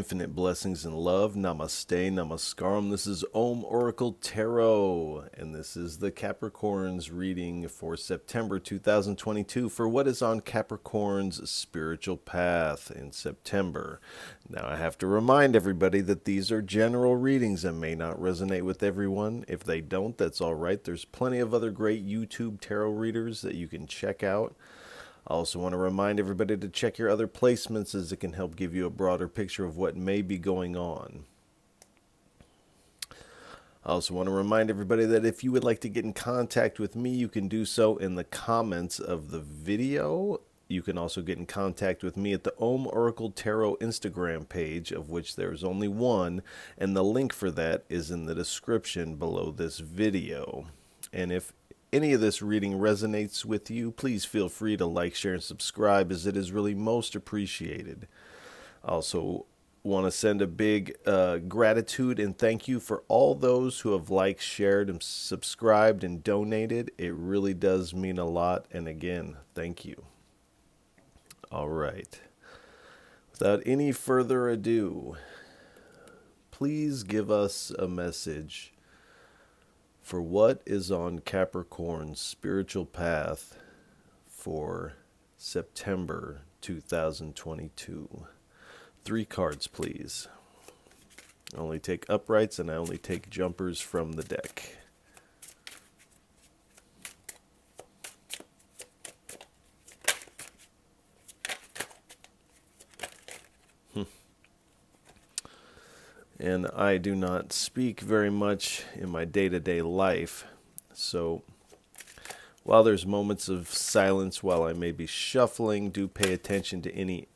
Infinite blessings and love. Namaste, namaskaram. This is Om Oracle Tarot, and this is the Capricorn's reading for September 2022 for what is on Capricorn's spiritual path in September. Now, I have to remind everybody that these are general readings and may not resonate with everyone. If they don't, that's all right. There's plenty of other great YouTube tarot readers that you can check out. I also want to remind everybody to check your other placements, as it can help give you a broader picture of what may be going on. I also want to remind everybody that if you would like to get in contact with me, you can do so in the comments of the video. You can also get in contact with me at the Om Oracle Tarot Instagram page, of which there's only one, and the link for that is in the description below this video. And if any of this reading resonates with you, please feel free to like, share, and subscribe, as it is really most appreciated. I also want to send a big gratitude and thank you for all those who have liked, shared, and subscribed and donated. It really does mean a lot, and again, thank you. All right. Without any further ado, please give us a message for what is on Capricorn's spiritual path for September 2022. 3 cards, please. I only take uprights and I only take jumpers from the deck. And I do not speak very much in my day-to-day life, so while there's moments of silence while I may be shuffling, do pay attention to any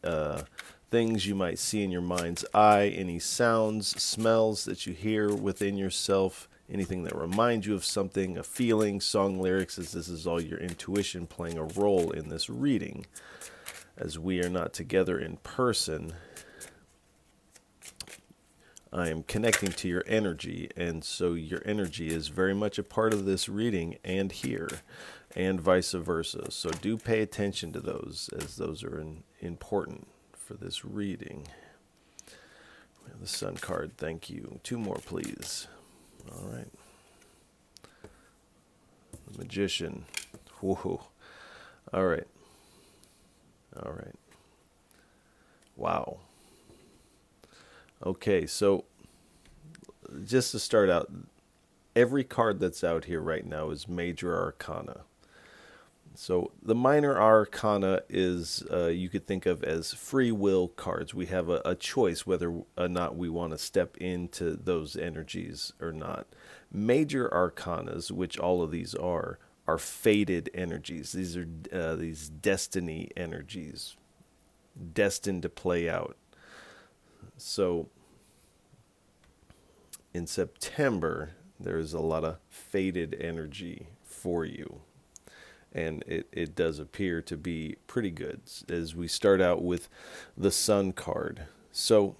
things you might see in your mind's eye, any sounds, smells that you hear within yourself, anything that reminds you of something, a feeling, song lyrics, as this is all your intuition playing a role in this reading. As we are not together in person, I am connecting to your energy, and so your energy is very much a part of this reading and here, and vice versa. So do pay attention to those, as those are important for this reading. We have the Sun card, thank you. 2 more, please. All right. The Magician. Whoa. All right. All right. Wow. Okay, so just to start out, every card that's out here right now is major arcana. So the minor arcana is, you could think of as free will cards. We have a choice whether or not we want to step into those energies or not. Major arcanas, which all of these are fated energies. These are these destiny energies, destined to play out. So in September, there is a lot of fated energy for you. And it does appear to be pretty good, as we start out with the Sun card. So,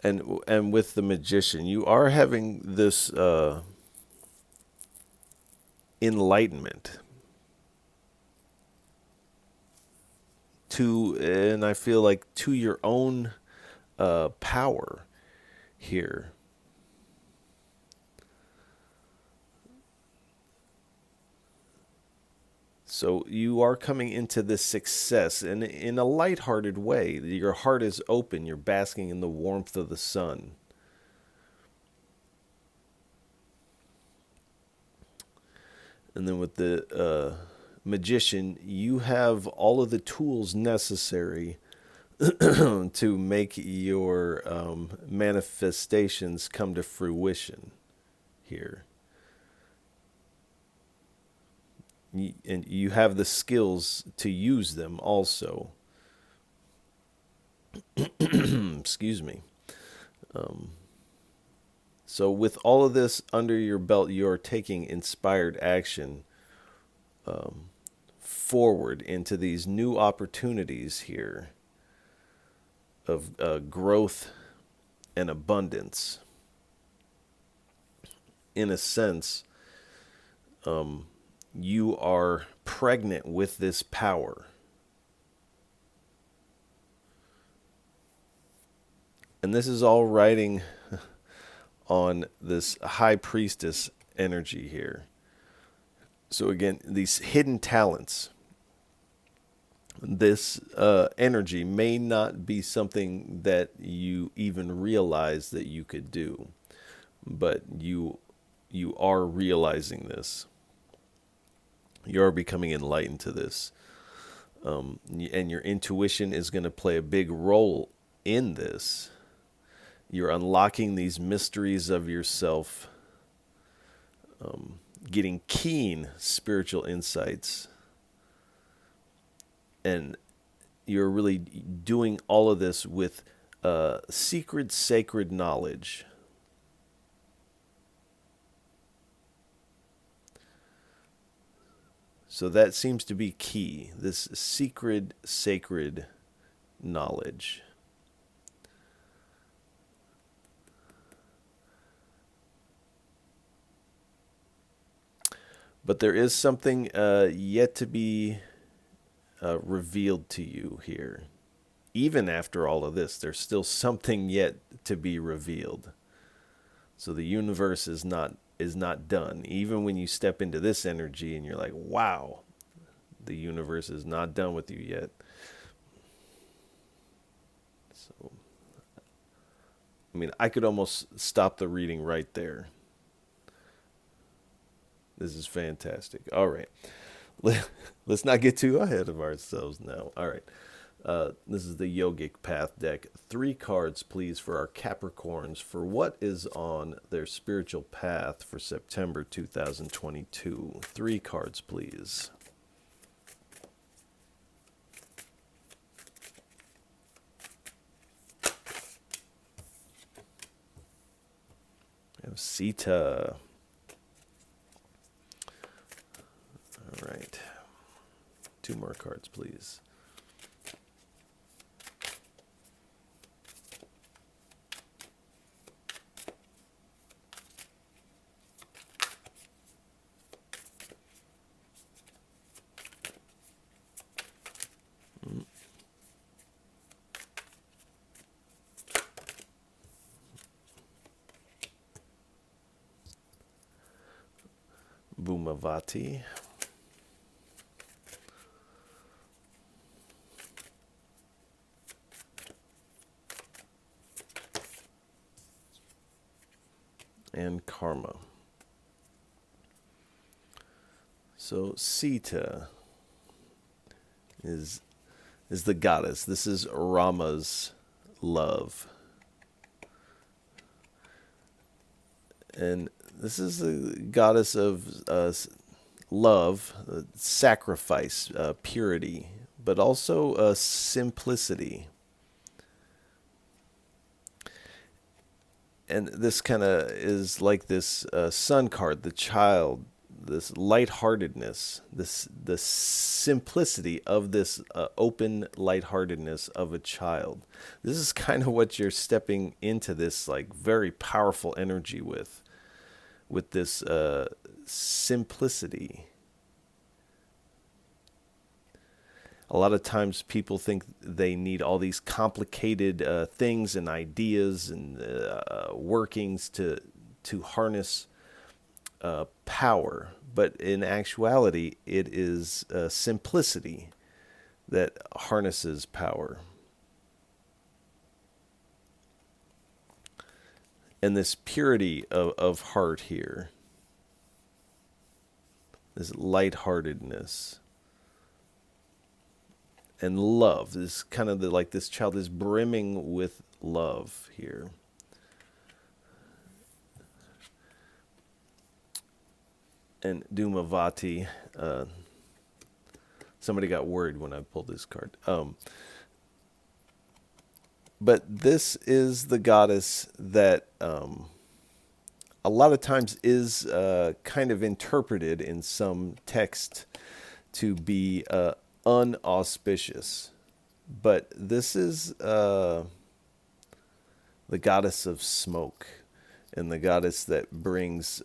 and with the Magician, you are having this enlightenment and I feel like to your own power here. So you are coming into this success in a lighthearted way. Your heart is open. You're basking in the warmth of the sun. And then with the Magician, you have all of the tools necessary to make your manifestations come to fruition here. And you have the skills to use them also. Excuse me. So with all of this under your belt, you're taking inspired action forward into these new opportunities here of growth and abundance. In a sense, you are pregnant with this power. And this is all riding on this high priestess energy here. So again, these hidden talents, this energy may not be something that you even realize that you could do, but you are realizing this. You are becoming enlightened to this. And your intuition is going to play a big role in this. You're unlocking these mysteries of yourself, getting keen spiritual insights, and you're really doing all of this with secret, sacred knowledge. So that seems to be key, this secret, sacred knowledge. But there is something yet to be revealed to you here. Even after all of this, there's still something yet to be revealed. So the universe is not done. Even when you step into this energy and you're like, wow, the universe is not done with you yet. So, I mean, I could almost stop the reading right there. This is fantastic. All right. Let's not get too ahead of ourselves now. All right. This is the Yogic Path deck. 3 cards, please, for our Capricorns for what is on their spiritual path for September 2022. 3 cards, please. We have Sita. All right. 2 more cards, please. Bhumavati. And Karma. So Sita is the goddess. This is Rama's love. And this is the goddess of love, sacrifice, purity, but also simplicity. And this kind of is like this sun card, the child, this lightheartedness, the simplicity of this open lightheartedness of a child. This is kind of what you're stepping into this like very powerful energy with this simplicity. A lot of times people think they need all these complicated things and ideas and workings to harness power. But in actuality, it is simplicity that harnesses power. And this purity of heart here, this lightheartedness, and love. This kind of like this child is brimming with love here. And Dhumavati, somebody got worried when I pulled this card. But this is the goddess that a lot of times is kind of interpreted in some text to be unauspicious. But this is the goddess of smoke, and the goddess that brings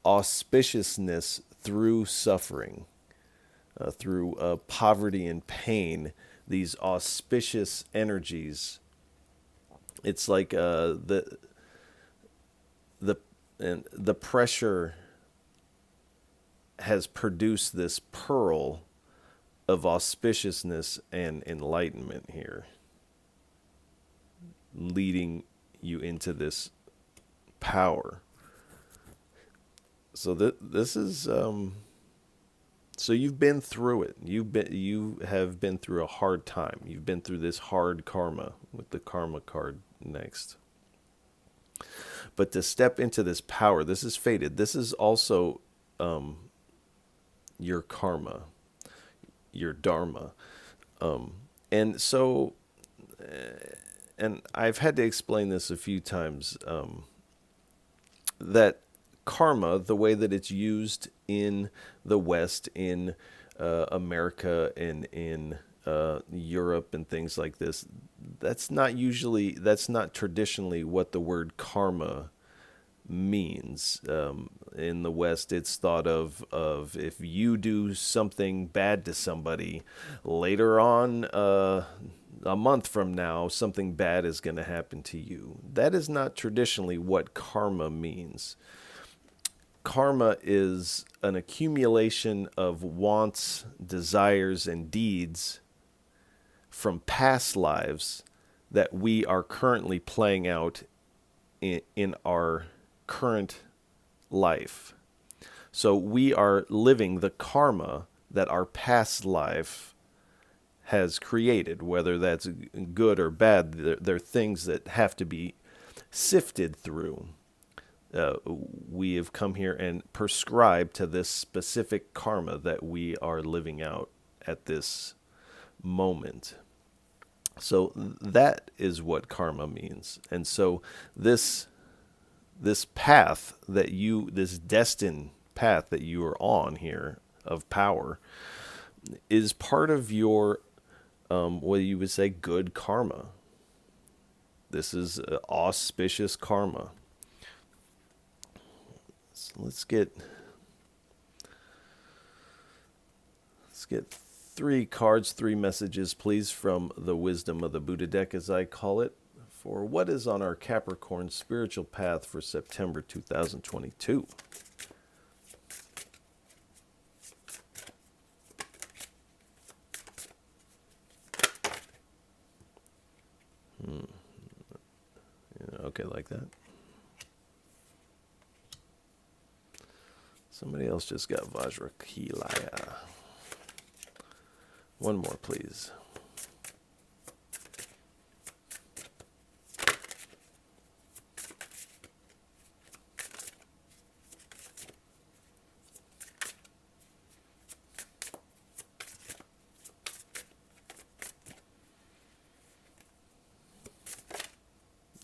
auspiciousness through suffering, through poverty and pain. These auspicious energies It's like the pressure has produced this pearl of auspiciousness and enlightenment here, leading you into this power. So this is so you've been through it. You have been through a hard time. You've been through this hard karma with the karma card next. But to step into this power, this is fated. This is also your karma, your dharma. And so, and I've had to explain this a few times, that karma, the way that it's used in the West, in America, and in Europe and things like this, that's not traditionally what the word karma means. In the West, it's thought of if you do something bad to somebody, later on, a month from now, something bad is going to happen to you. That is not traditionally what karma means. Karma is an accumulation of wants, desires, and deeds from past lives that we are currently playing out in our current life. So we are living the karma that our past life has created, whether that's good or bad. They're things that have to be sifted through. We have come here and prescribed to this specific karma that we are living out at this moment. So that is what karma means. And so this path that this destined path that you are on here of power is part of your, what you would say, good karma. This is auspicious karma. So let's get 3 cards, 3 messages, please, from the Wisdom of the Buddha deck, as I call it, for what is on our Capricorn spiritual path for September 2022. Okay, like that. Somebody else just got Vajrakilaya. One more, please.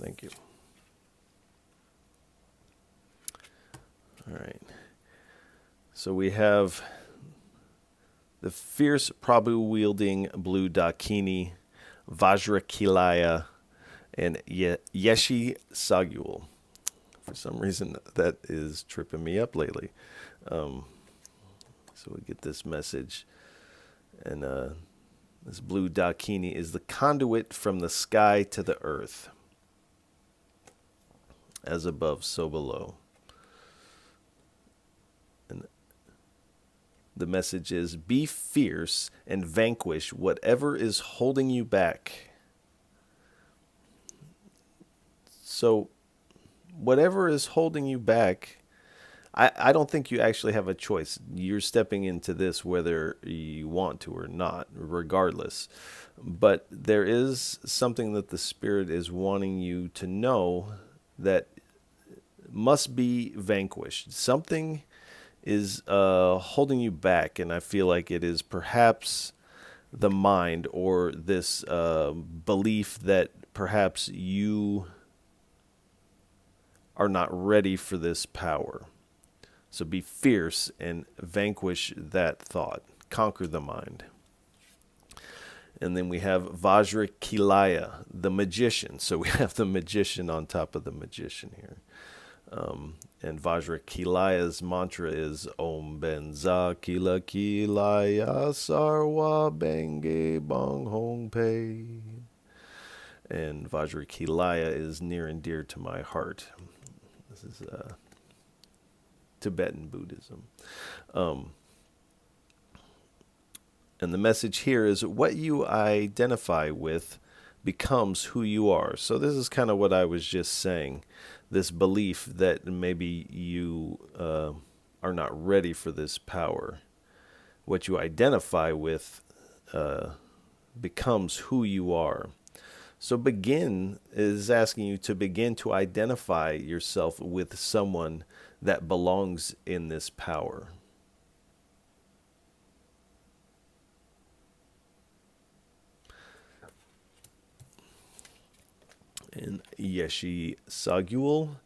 Thank you. All right. So we have the fierce Prabhu-wielding blue Dakini, Vajrakilaya, and Yeshi Sagul. For some reason, that is tripping me up lately. So we get this message. And this blue Dakini is the conduit from the sky to the earth. As above, so below. And the message is, be fierce and vanquish whatever is holding you back. So, whatever is holding you back, I don't think you actually have a choice. You're stepping into this whether you want to or not, regardless. But there is something that the Spirit is wanting you to know that must be vanquished. Something is holding you back, and I feel like it is perhaps the mind or this belief that perhaps you are not ready for this power. So be fierce and vanquish that thought. Conquer the mind. And then we have Vajrakilaya, the magician. So we have the magician on top of the magician here. And Vajrakilaya's mantra is Om Benza Kila Kilaya Sarwa Benge Bong Hong Pei. And Vajrakilaya is near and dear to my heart. This is Tibetan Buddhism. And the message here is what you identify with becomes who you are. So this is kind of what I was just saying. This belief that maybe you are not ready for this power. What you identify with becomes who you are. So begin is asking you to begin to identify yourself with someone that belongs in this power. And Yeshi Sagyul,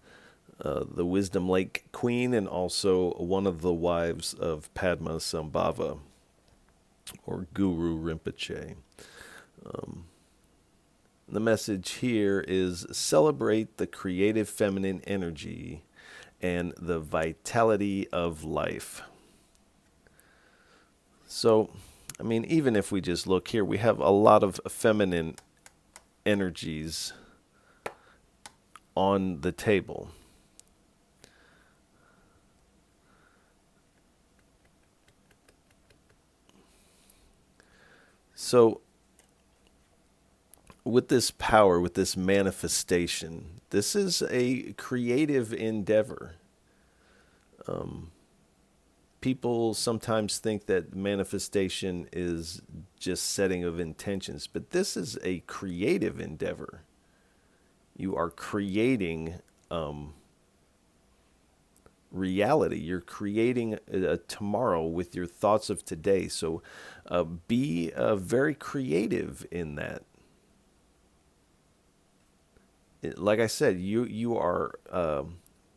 the Wisdom Lake Queen, and also one of the wives of Padma Sambhava, or Guru Rinpoche. The message here is celebrate the creative feminine energy and the vitality of life. So, I mean, even if we just look here, we have a lot of feminine energies on the table. So, with this power, with this manifestation, this is a creative endeavor. People sometimes think that manifestation is just setting of intentions, but this is a creative endeavor. You are creating reality. You're creating a tomorrow with your thoughts of today. So be very creative in that. Like I said, you are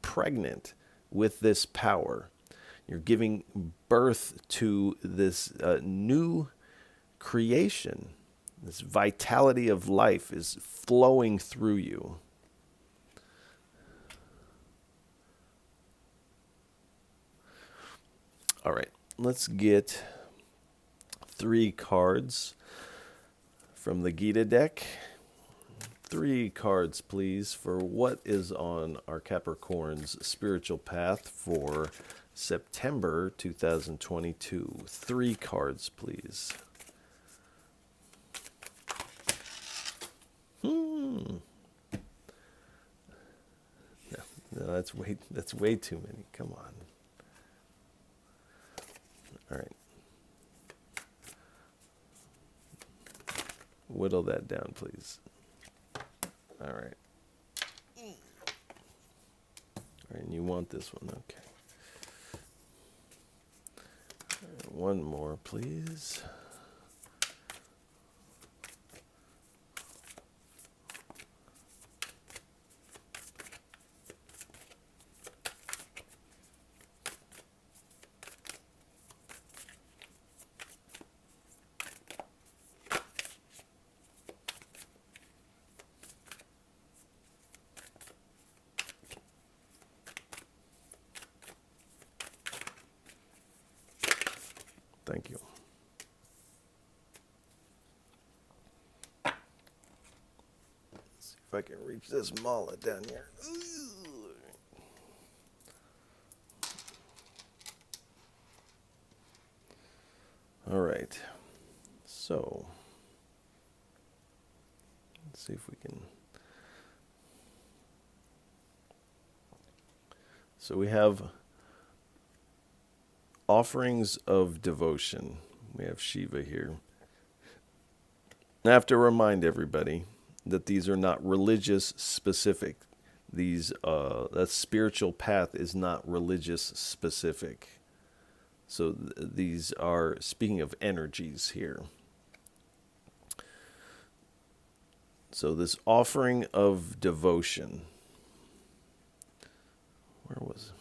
pregnant with this power. You're giving birth to this new creation. This vitality of life is flowing through you. All right, let's get 3 cards from the Gita deck. 3 cards, please, for what is on our Capricorn's spiritual path for September 2022. 3 cards, please. No, that's way too many. Come on. All right. Whittle that down, please. All right. All right, and you want this one, okay. All right, one more, please. Thank you. Let's see if I can reach this mullet down here. All right. So, let's see if we can. So we have offerings of devotion. We have Shiva here. I have to remind everybody that these are not religious specific. That spiritual path is not religious specific. So these are, speaking of energies here. So this offering of devotion. Where was it?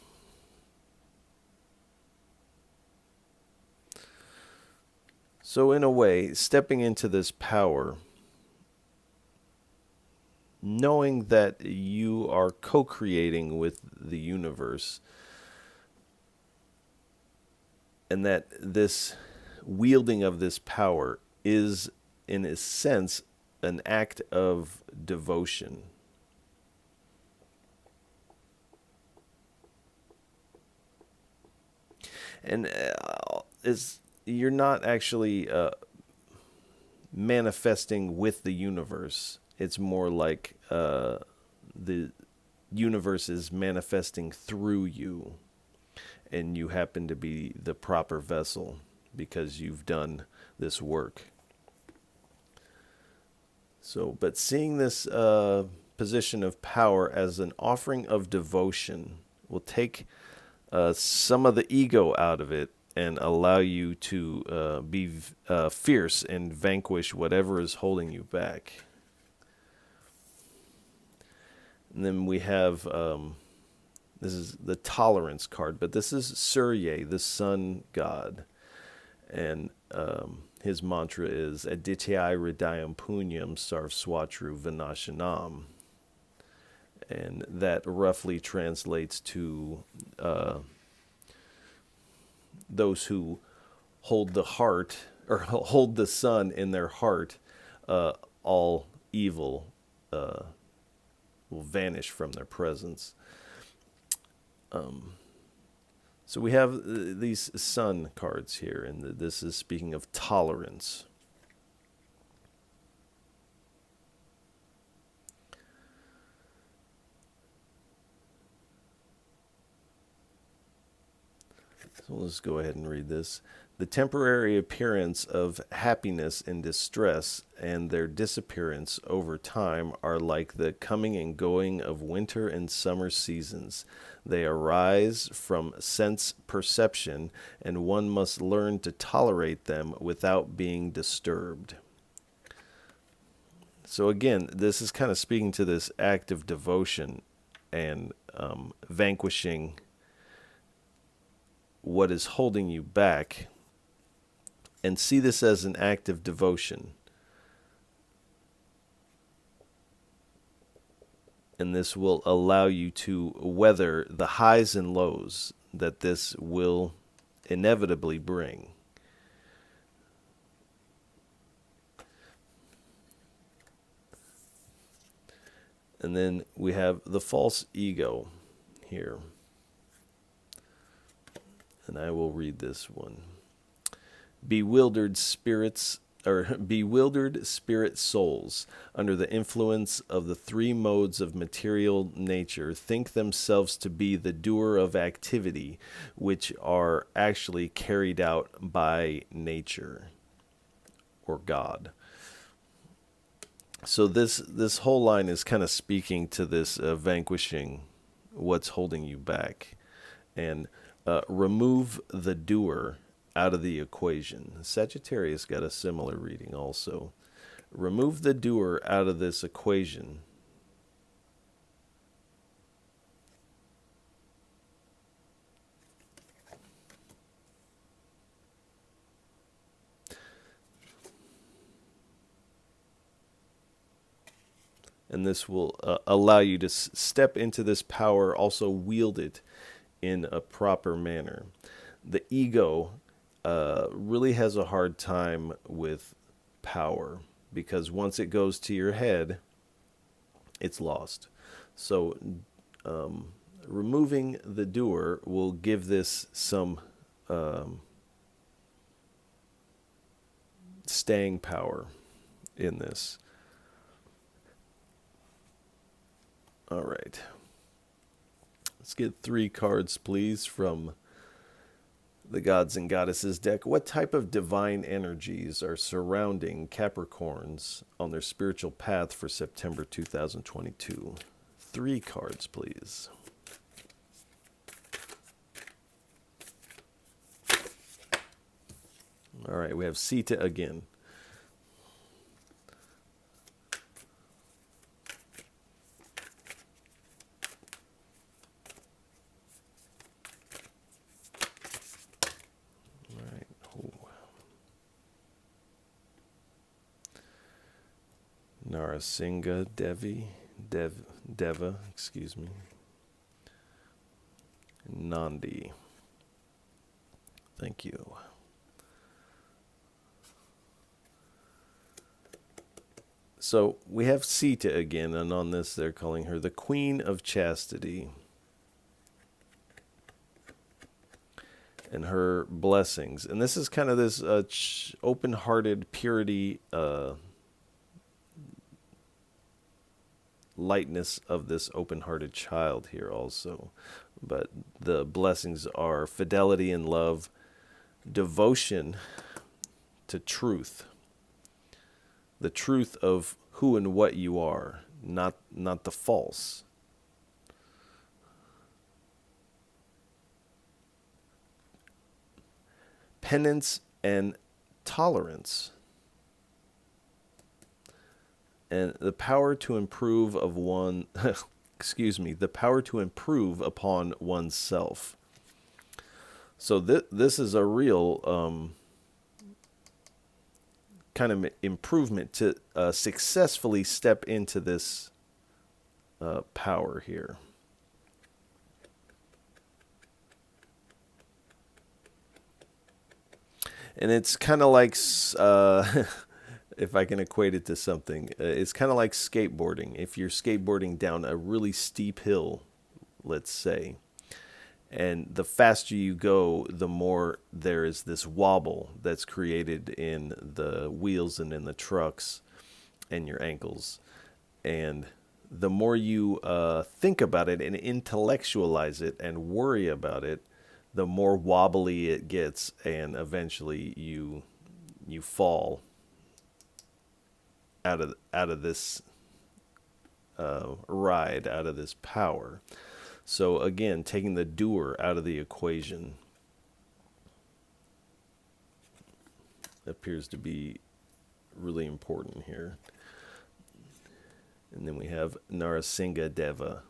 So in a way, stepping into this power, knowing that you are co-creating with the universe, and that this wielding of this power is, in a sense, an act of devotion. And you're not actually manifesting with the universe. It's more like the universe is manifesting through you, and you happen to be the proper vessel because you've done this work. So, but seeing this position of power as an offering of devotion will take some of the ego out of it and allow you to be fierce and vanquish whatever is holding you back. And then we have, this is the tolerance card, but this is Surya, the sun god. And his mantra is Adityai Hridayam Punyam Sarvswatru Vinashanam. And that roughly translates to those who hold the heart, or hold the sun in their heart, all evil will vanish from their presence. So we have these sun cards here, and this is speaking of tolerance. So let's go ahead and read this. The temporary appearance of happiness and distress and their disappearance over time are like the coming and going of winter and summer seasons. They arise from sense perception, and one must learn to tolerate them without being disturbed. So again, this is kind of speaking to this act of devotion and vanquishing what is holding you back, and see this as an act of devotion. And this will allow you to weather the highs and lows that this will inevitably bring. And then we have the false ego here. And I will read this one. Bewildered spirits, or bewildered spirit souls, under the influence of the three modes of material nature, think themselves to be the doer of activity, which are actually carried out by nature or God. So this whole line is kind of speaking to this vanquishing what's holding you back, and remove the doer out of the equation. Sagittarius got a similar reading also. Remove the doer out of this equation. And this will allow you to step into this power, also wield it in a proper manner. The ego really has a hard time with power, because once it goes to your head, it's lost. So removing the doer will give this some staying power in this. All right. Let's get 3 cards, please, from the Gods and Goddesses deck. What type of divine energies are surrounding Capricorns on their spiritual path for September 2022? 3 cards, please. All right, we have Sita again. Narasinga Deva, excuse me. Nandi. Thank you. So we have Sita again, and on this they're calling her the Queen of Chastity. And her blessings. And this is kind of this open-hearted purity, lightness of this open-hearted child here also. But the blessings are fidelity and love, devotion to truth, the truth of who and what you are, not the false. Penance and tolerance, and the power to improve of one, the power to improve upon oneself. So this is a real kind of improvement to successfully step into this power here. And it's kind of like, if I can equate it to something, it's kind of like skateboarding. If you're skateboarding down a really steep hill, let's say, and the faster you go, the more there is this wobble that's created in the wheels and in the trucks and your ankles. And the more you think about it and intellectualize it and worry about it, the more wobbly it gets, and eventually you fall out of this ride, out of this power. So again, taking the doer out of the equation appears to be really important here. And then we have Narasinga Deva,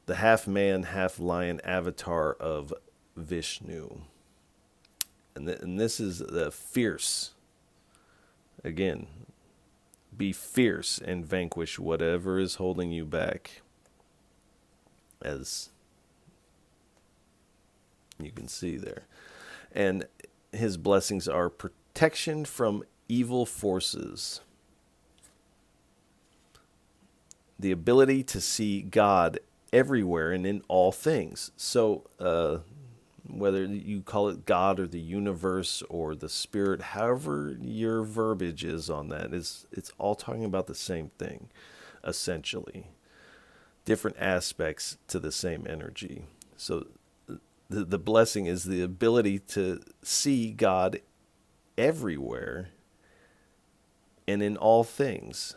the half-man, half-lion avatar of Vishnu. And this is the fierce. Again, be fierce and vanquish whatever is holding you back. As you can see there. And his blessings are protection from evil forces, the ability to see God everywhere and in all things. So whether you call it God or the universe or the spirit, however your verbiage is on that, it's all talking about the same thing, essentially. Different aspects to the same energy. So the blessing is the ability to see God everywhere and in all things.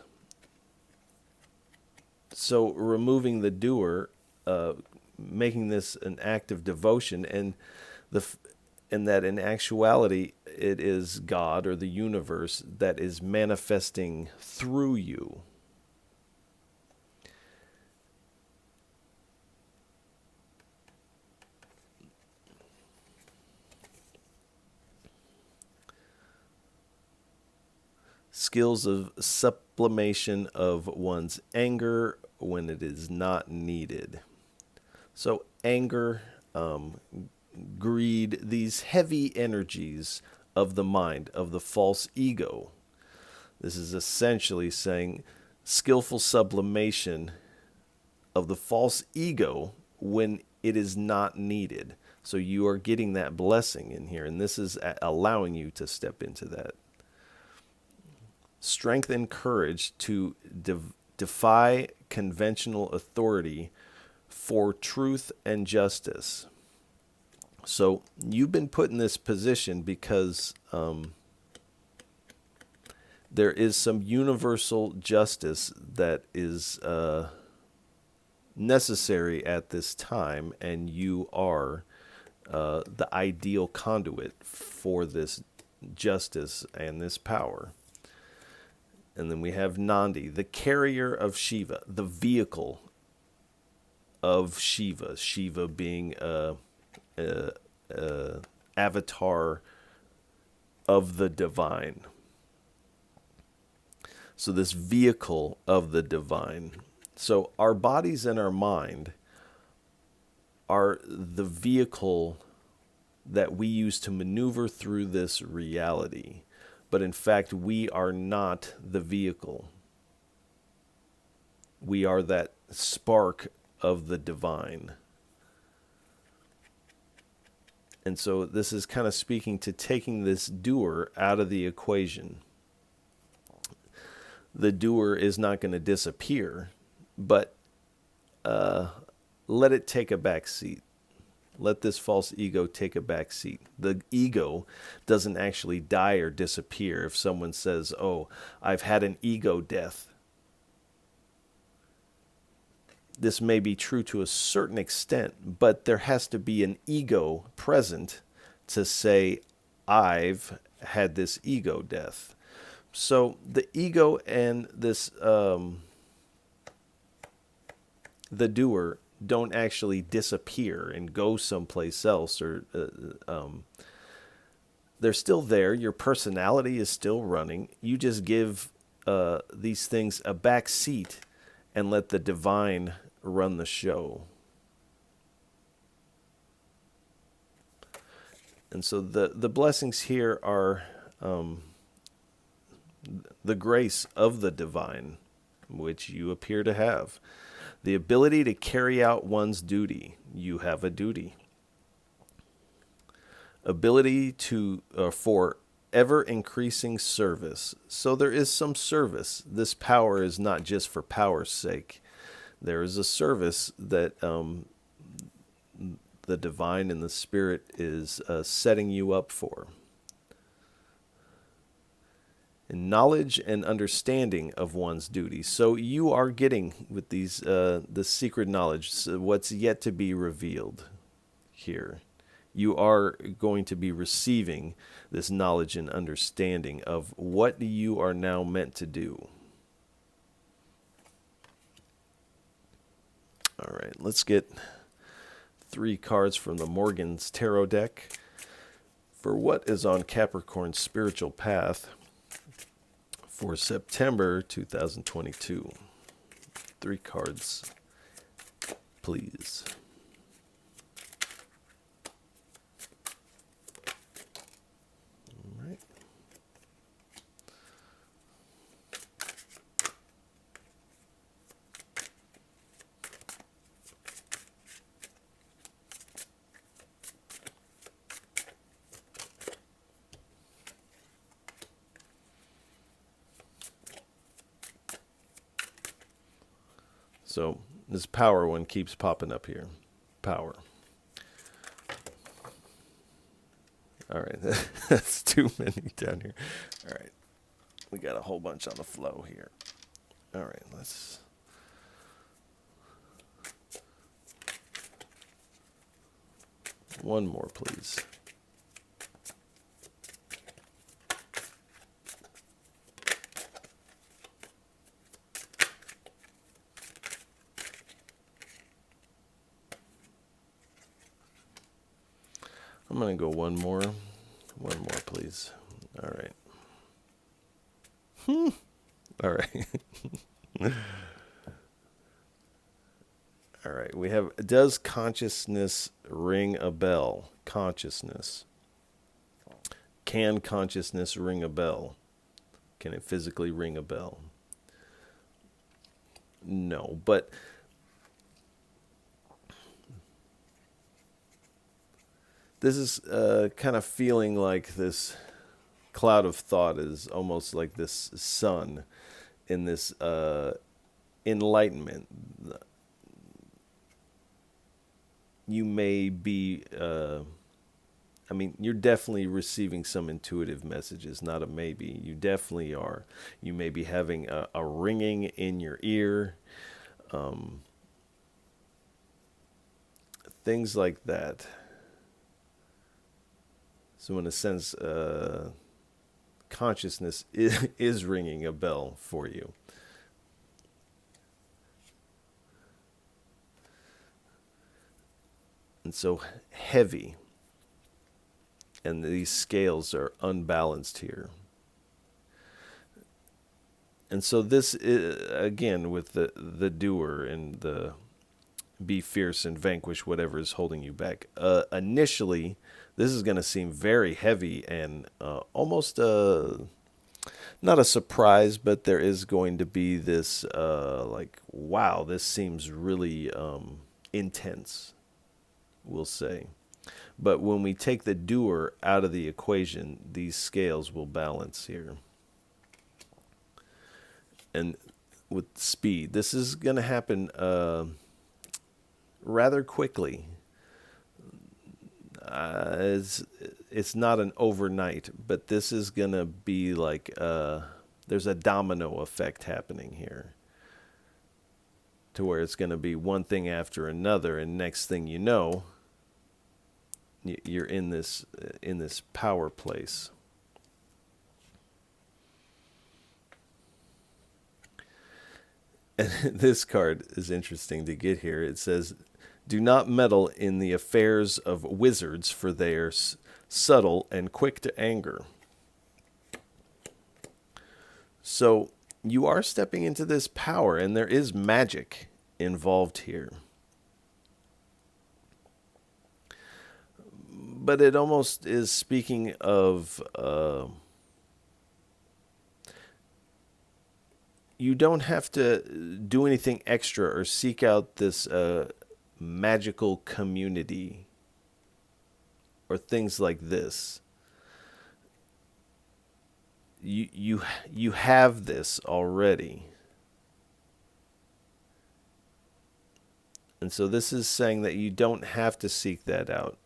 So removing the doer, making this an act of devotion, and that in actuality it is God or the universe that is manifesting through you. Skills of sublimation of one's anger when it is not needed. So anger, greed, these heavy energies of the mind, of the false ego. This is essentially saying skillful sublimation of the false ego when it is not needed. So you are getting that blessing in here, and this is allowing you to step into that. Strength and courage to defy conventional authority for truth and justice. So you've been put in this position because there is some universal justice that is necessary at this time, and you are the ideal conduit for this justice and this power. And then we have Nandi, the carrier of Shiva, the vehicle of Shiva. Shiva being a avatar of the divine. So this vehicle of the divine. So our bodies and our mind are the vehicle that we use to maneuver through this reality. But in fact, we are not the vehicle. We are that spark of the divine. And so this is kind of speaking to taking this doer out of the equation. The doer is not going to disappear, but let it take a back seat. Let this false ego take a back seat. The ego doesn't actually die or disappear. If someone says, oh, I've had an ego death, this may be true to a certain extent, but there has to be an ego present to say, I've had this ego death. So the ego and this, the doer don't actually disappear and go someplace else, or they're still there. Your personality is still running. You just give these things a back seat and let the divine run the show. And so the blessings here are the grace of the divine, which you appear to have. The ability to carry out one's duty. You have a duty. Ability to for ever increasing service. So there is some service. This power is not just for power's sake. There is a service that the divine and the spirit is setting you up for. And knowledge and understanding of one's duty. So you are getting with these the secret knowledge, so what's yet to be revealed here. You are going to be receiving this knowledge and understanding of what you are now meant to do. All right, let's get 3 cards from the Morgan's Tarot deck for what is on Capricorn's spiritual path for September 2022. 3 cards, please. All right. So this power one keeps popping up here. Power. All right, that's too many down here. All right, we got a whole bunch on the flow here. All right, let's... One more, please. I'm going to go one more. One more, please. All right. All right. All right. We have, does consciousness ring a bell? Consciousness. Can consciousness ring a bell? Can it physically ring a bell? No, but... This is kind of feeling like this cloud of thought is almost like this sun in this enlightenment. You may be, I mean, you're definitely receiving some intuitive messages, not a maybe. You definitely are. You may be having a ringing in your ear, things like that. So in a sense, consciousness is ringing a bell for you. And so heavy. And these scales are unbalanced here. And so this, is, again, with the doer and the be fierce and vanquish whatever is holding you back. Initially, this is going to seem very heavy and almost not a surprise, but there is going to be this, like, wow, this seems really intense, we'll say. But when we take the doer out of the equation, these scales will balance here. And with speed, this is going to happen rather quickly. It's not an overnight, but this is going to be like there's a domino effect happening here, to where it's going to be one thing after another, and next thing you know, you're in this power place. And this card is interesting to get here. It says, "Do not meddle in the affairs of wizards, for they are subtle and quick to anger." So you are stepping into this power, and there is magic involved here. But it almost is speaking of you don't have to do anything extra or seek out this magical community or things like this. You have this already. And so this is saying that you don't have to seek that out.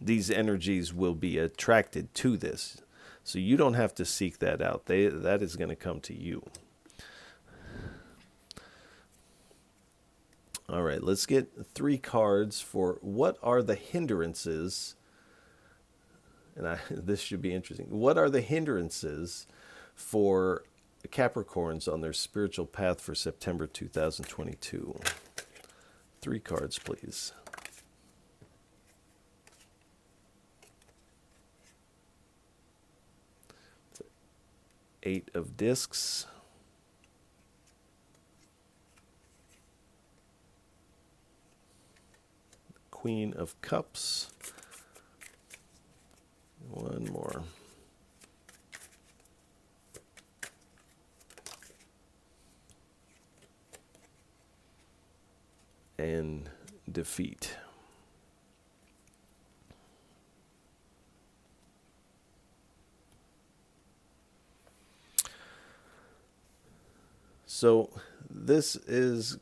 These energies will be attracted to this. So you don't have to seek that out. That is going to come to you. All right, let's get 3 cards for what are the hindrances. And this should be interesting. What are the hindrances for Capricorns on their spiritual path for September 2022? 3 cards, please. Eight of discs. Queen of Cups. One more. And defeat. So this is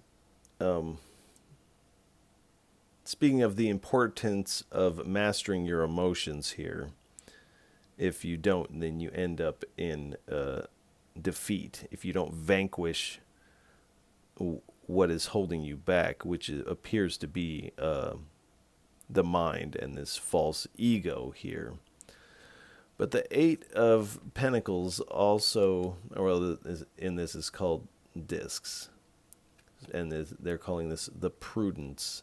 speaking of the importance of mastering your emotions here. If you don't, then you end up in defeat. If you don't vanquish what is holding you back, which appears to be the mind and this false ego here. But the 8 of Pentacles also, well, in this is called discs. And they're calling this the prudence.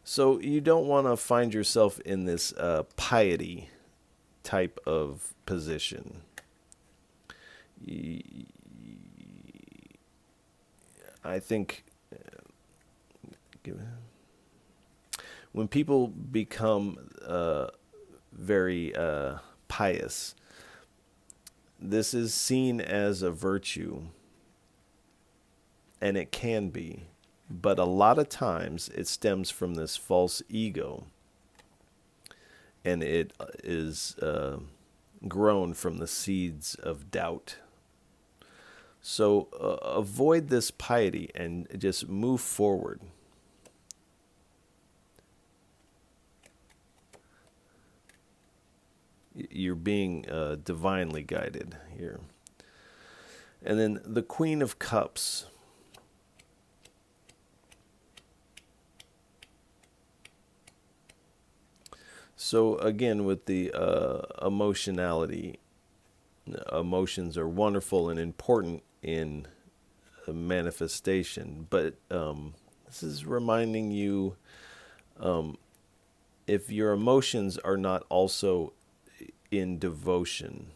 So you don't want to find yourself in this piety type of position. I think when people become very pious, this is seen as a virtue, and it can be. But a lot of times it stems from this false ego, and it is grown from the seeds of doubt. So avoid this piety and just move forward. You're being divinely guided here. And then the Queen of Cups. So again, with the emotionality, emotions are wonderful and important in manifestation, but this is reminding you, if your emotions are not also in devotion,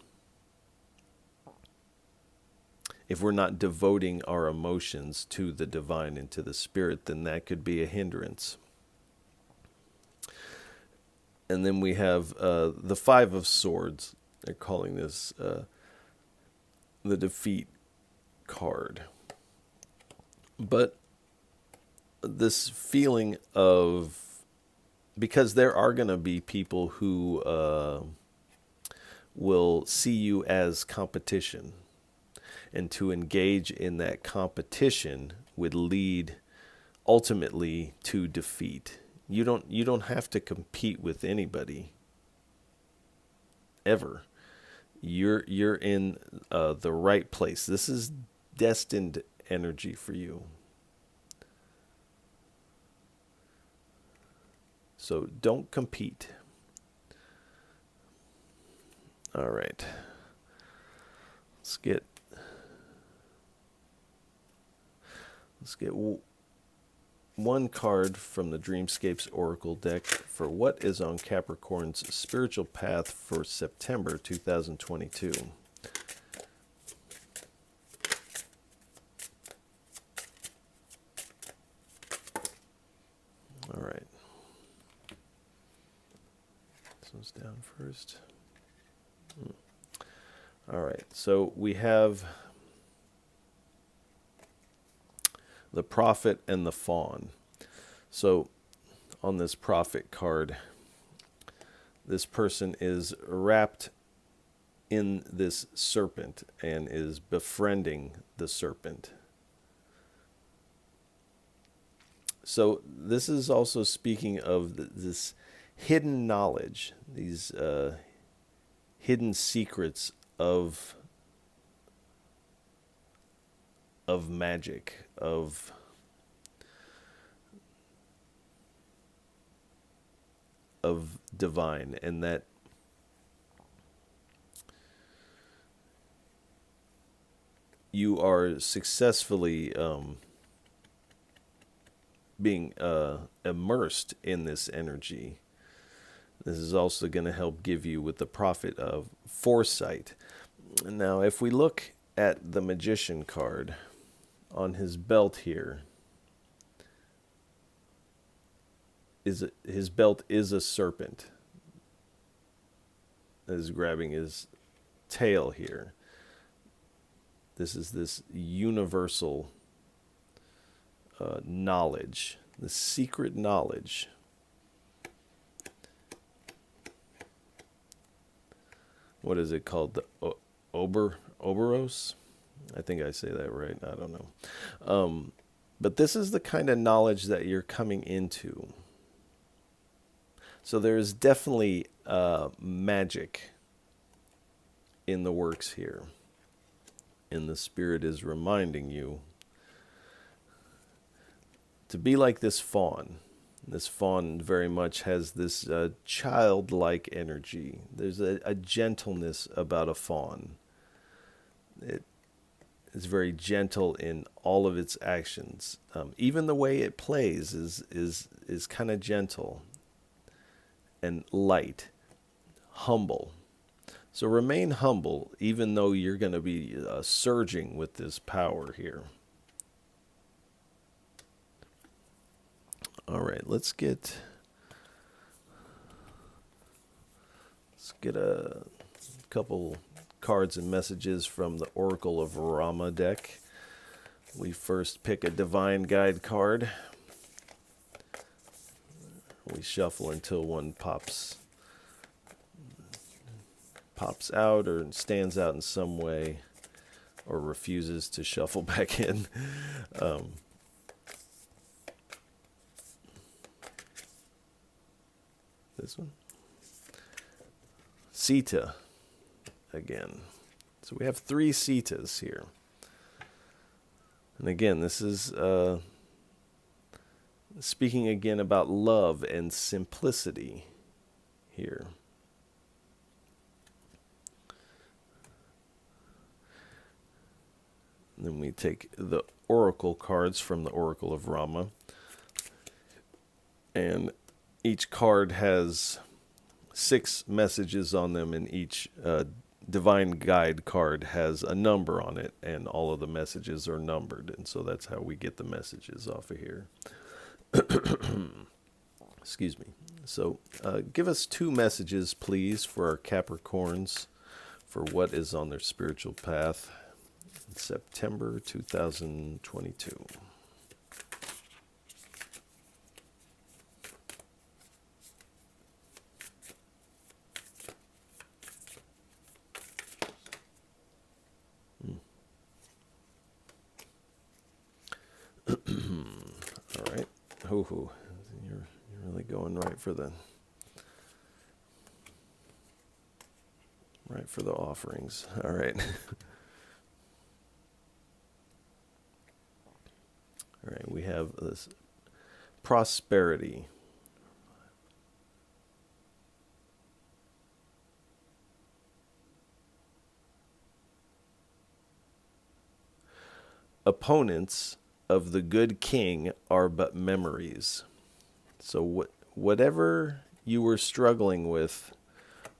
if we're not devoting our emotions to the divine and to the spirit, then that could be a hindrance. And then we have the Five of Swords. They're calling this the defeat card. But this feeling of, because there are going to be people who will see you as competition, and to engage in that competition would lead ultimately to defeat. You don't have to compete with anybody ever. You're in the right place. This is destined energy for you. So don't compete. All right. Let's get one card from the Dreamscapes Oracle deck for what is on Capricorn's spiritual path for September 2022. All right. This one's down first. All right. So we have the Prophet and the Fawn. So on this Prophet card, this person is wrapped in this serpent and is befriending the serpent. So this is also speaking of this hidden knowledge, these hidden secrets of magic, of divine, and that you are successfully being immersed in this energy. This is also going to help give you, with the Prophet, of foresight. Now, if we look at the Magician card on his belt here, his belt is a serpent that is grabbing his tail here. This is this universal knowledge, the secret knowledge. What is it called? The Oberos? I think I say that right. I don't know. But this is the kind of knowledge that you're coming into. So there's definitely magic in the works here. And the Spirit is reminding you to be like this fawn. This fawn very much has this childlike energy. There's a gentleness about a fawn. It is very gentle in all of its actions. Even the way it plays is kind of gentle and light, humble. So remain humble, even though you're going to be surging with this power here. All right, let's get a couple cards and messages from the Oracle of Rama deck. We first pick a Divine Guide card. We shuffle until one pops out or stands out in some way, or refuses to shuffle back in. This one. Sita again. So we have 3 Sitas here. And again, this is speaking again about love and simplicity here. And then we take the Oracle cards from the Oracle of Rama. And each card has 6 messages on them, and each Divine Guide card has a number on it, and all of the messages are numbered. And so that's how we get the messages off of here. Excuse me. So give us 2 messages, please, for our Capricorns for what is on their spiritual path in September 2022. All right. Hoo-hoo. You're really going right for the offerings. All right. All right, we have this prosperity. Opponents of the good king are but memories. So whatever you were struggling with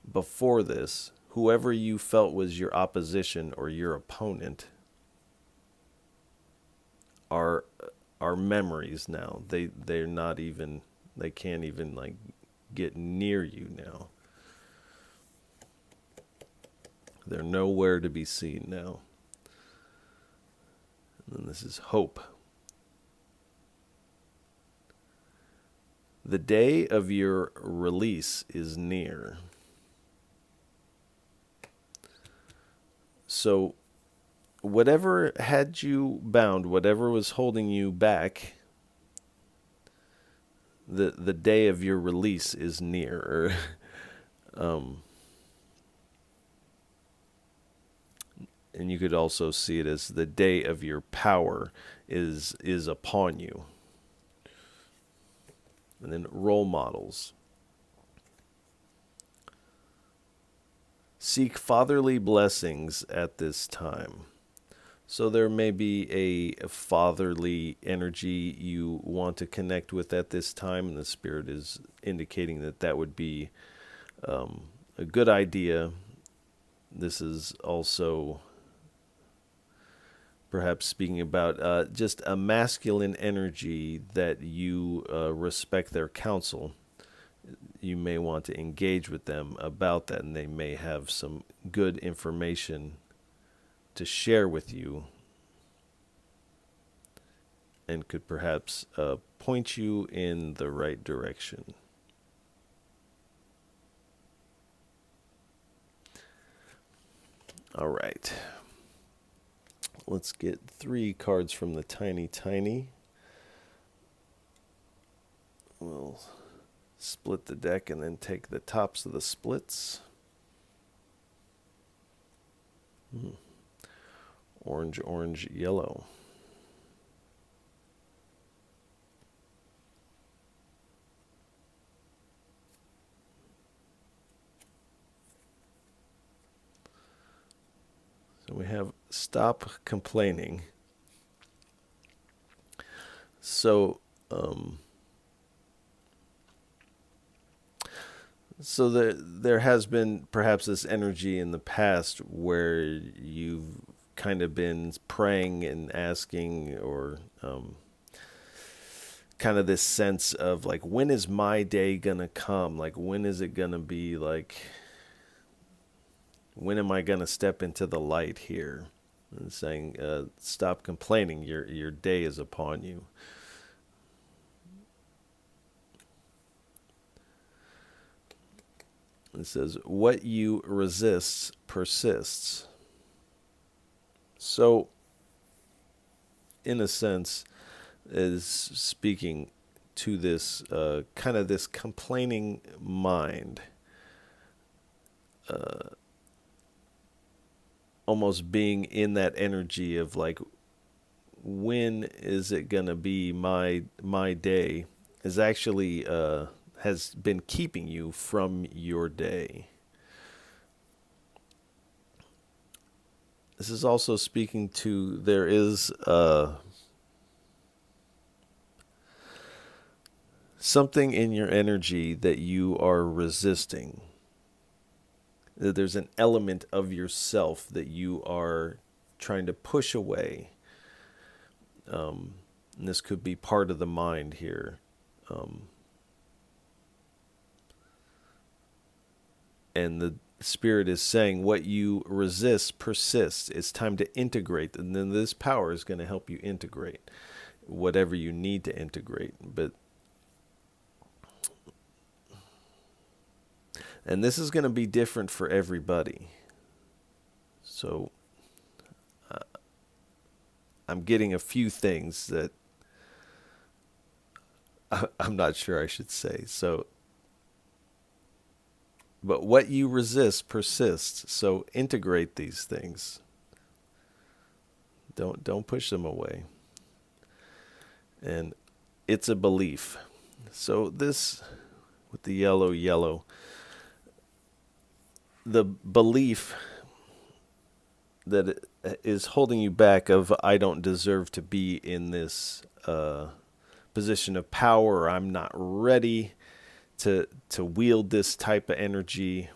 before this, whoever you felt was your opposition or your opponent are memories now. They're not even, they can't even like get near you now. They're nowhere to be seen now. And then this is hope. The day of your release is near. So whatever had you bound, whatever was holding you back, the day of your release is near. And you could also see it as the day of your power is upon you. And then role models. Seek fatherly blessings at this time. So there may be a fatherly energy you want to connect with at this time, and the Spirit is indicating that that would be a good idea. This is also perhaps speaking about just a masculine energy that you respect their counsel. You may want to engage with them about that, and they may have some good information to share with you and could perhaps point you in the right direction. All right. Let's get 3 cards from the Tiny. We'll split the deck and then take the tops of the splits. Orange, yellow. So we have stop complaining. So, so there has been perhaps this energy in the past where you've kind of been praying and asking, or kind of this sense of like, when is my day gonna come? Like, when is it gonna be like, when am I gonna step into the light here? And saying, stop complaining. Your day is upon you. It says, what you resist persists. So, in a sense, is speaking to this kind of this complaining mind. Almost being in that energy of like, when is it going to be my day, is actually has been keeping you from your day. This is also speaking to, there is something in your energy that you are resisting. There's an element of yourself that you are trying to push away. And this could be part of the mind here. And the Spirit is saying what you resist persists. It's time to integrate. And then this power is going to help you integrate whatever you need to integrate. And this is going to be different for everybody. So I'm getting a few things that I'm not sure I should say. So, but what you resist persists. So integrate these things. Don't push them away. And it's a belief. So this, with the yellow, the belief that is holding you back of, I don't deserve to be in this position of power, or I'm not ready to wield this type of energy.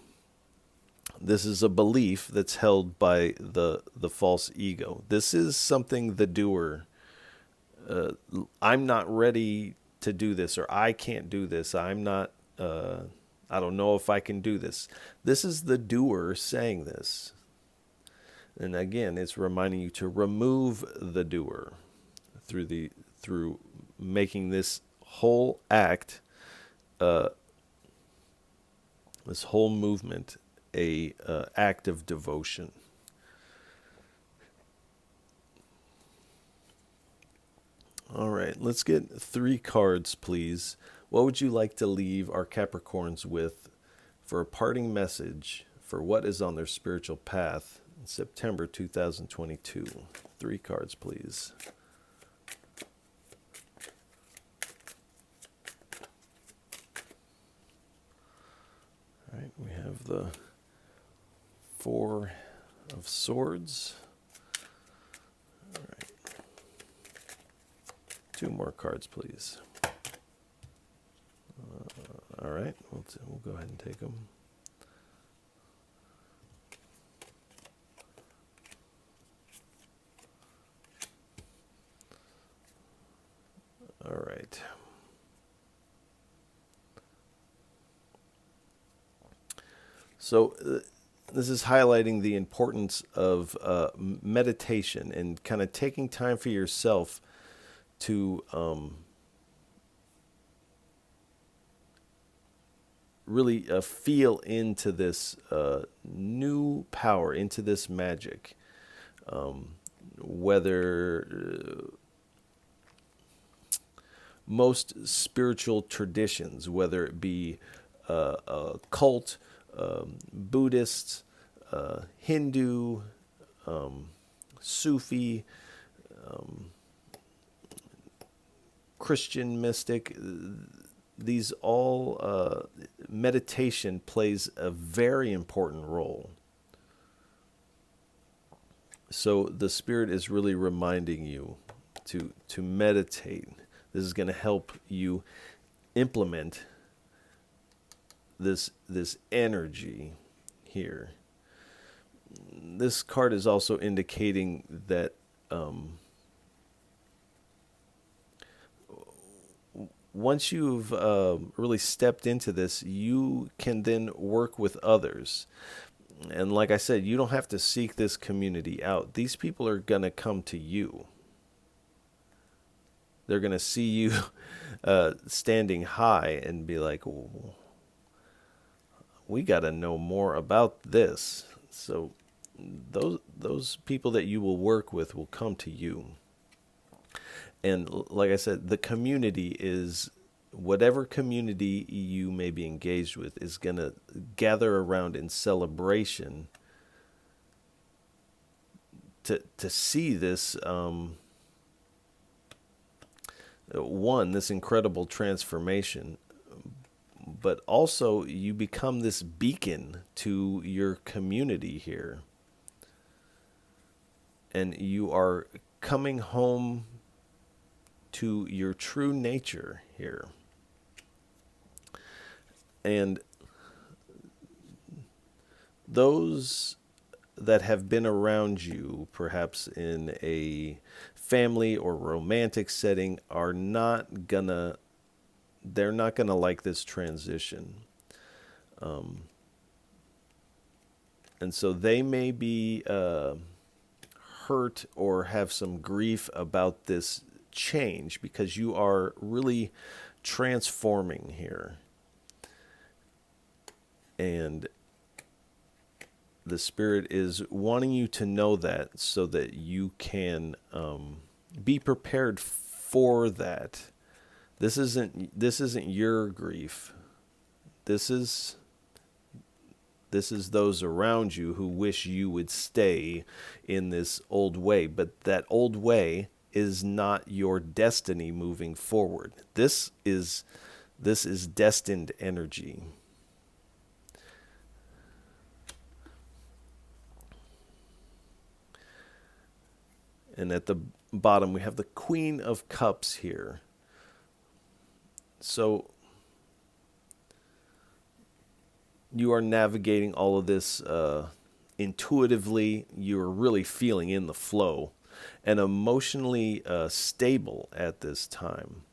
This is a belief that's held by the false ego. This is something the doer, I'm not ready to do this, or I can't do this. I'm not, I don't know if I can do this. This is the doer saying this. And again, it's reminding you to remove the doer through making this whole act, this whole movement, a act of devotion. All right, let's get 3 cards, please. What would you like to leave our Capricorns with for a parting message for what is on their spiritual path in September 2022? 3 cards, please. All right, we have the 4 of Swords. All right. 2 more cards, please. All right, we'll go ahead and take them. All right. So this is highlighting the importance of meditation and kind of taking time for yourself to really feel into this new power, into this magic. Whether most spiritual traditions, whether it be a cult, Buddhist, Hindu, Sufi, Christian mystic, these all, meditation plays a very important role. So the Spirit is really reminding you to meditate. This is going to help you implement this energy here. This card is also indicating that once you've really stepped into this, you can then work with others. And like I said, you don't have to seek this community out. These people are going to come to you. They're going to see you standing high and be like, oh, we got to know more about this. So those people that you will work with will come to you. And like I said, the community is, whatever community you may be engaged with, is going to gather around in celebration to see this, this incredible transformation. But also you become this beacon to your community here. And you are coming home to your true nature here. And those that have been around you, perhaps in a family or romantic setting, they're not gonna like this transition. And so they may be hurt or have some grief about this change because you are really transforming here. And the Spirit is wanting you to know that so that you can be prepared for that. This isn't your grief. This is those around you who wish you would stay in this old way, but that old way is not your destiny moving forward. This is destined energy. And at the bottom, we have the Queen of Cups here. So you are navigating all of this intuitively. You're really feeling in the flow and emotionally stable at this time.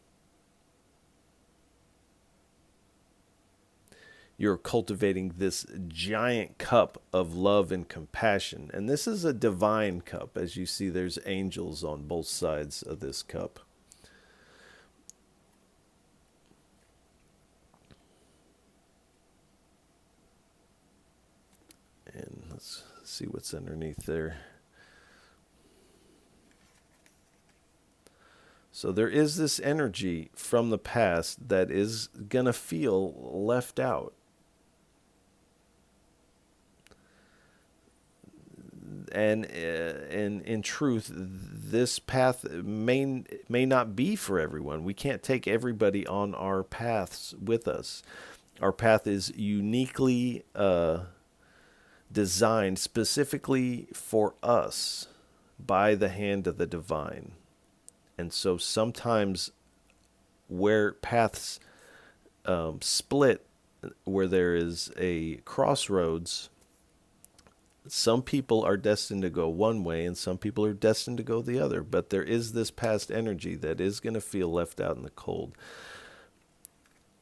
You're cultivating this giant cup of love and compassion. And this is a divine cup. As you see, there's angels on both sides of this cup. And let's see what's underneath there. So there is this energy from the past that is going to feel left out. And in truth, this path may not be for everyone. We can't take everybody on our paths with us. Our path is uniquely designed specifically for us by the hand of the divine. And so sometimes where paths split, where there is a crossroads, some people are destined to go one way and some people are destined to go the other. But there is this past energy that is going to feel left out in the cold.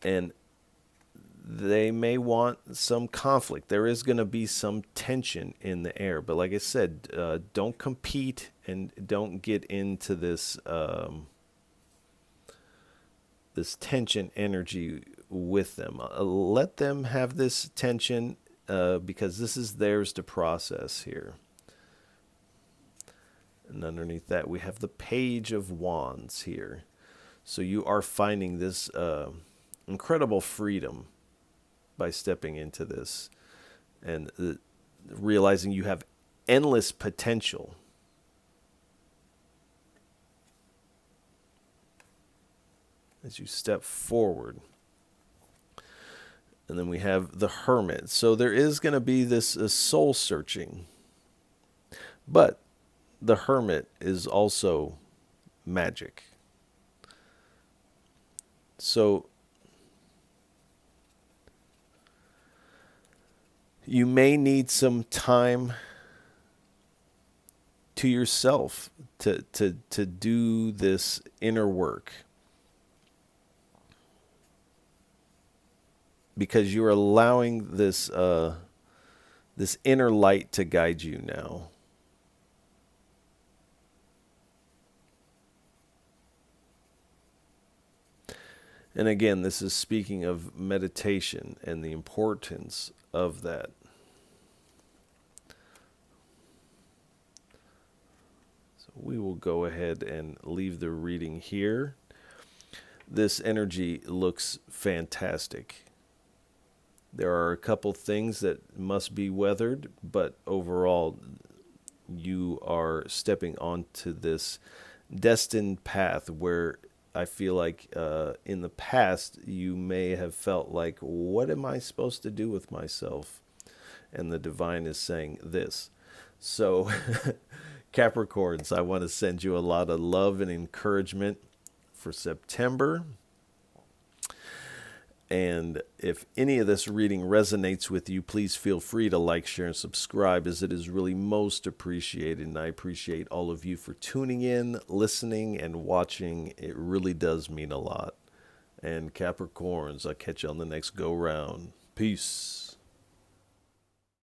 And they may want some conflict. There is going to be some tension in the air. But like I said, don't compete and don't get into this this tension energy with them. Let them have this tension because this is theirs to process here. And underneath that, we have the Page of Wands here. So you are finding this incredible freedom by stepping into this and realizing you have endless potential. As you step forward. And then we have the Hermit. So there is going to be this soul searching. But the Hermit is also magic. So you may need some time to yourself to do this inner work. Because you're allowing this this inner light to guide you now. And again, this is speaking of meditation and the importance of that. So we will go ahead and leave the reading here. This energy looks fantastic. There are a couple things that must be weathered, but overall, you are stepping onto this destined path where I feel like in the past, you may have felt like, what am I supposed to do with myself? And the divine is saying this. So, Capricorns, I want to send you a lot of love and encouragement for September. And if any of this reading resonates with you, please feel free to like, share, and subscribe, as it is really most appreciated. And I appreciate all of you for tuning in, listening, and watching. It really does mean a lot. And Capricorns, I'll catch you on the next go round. Peace.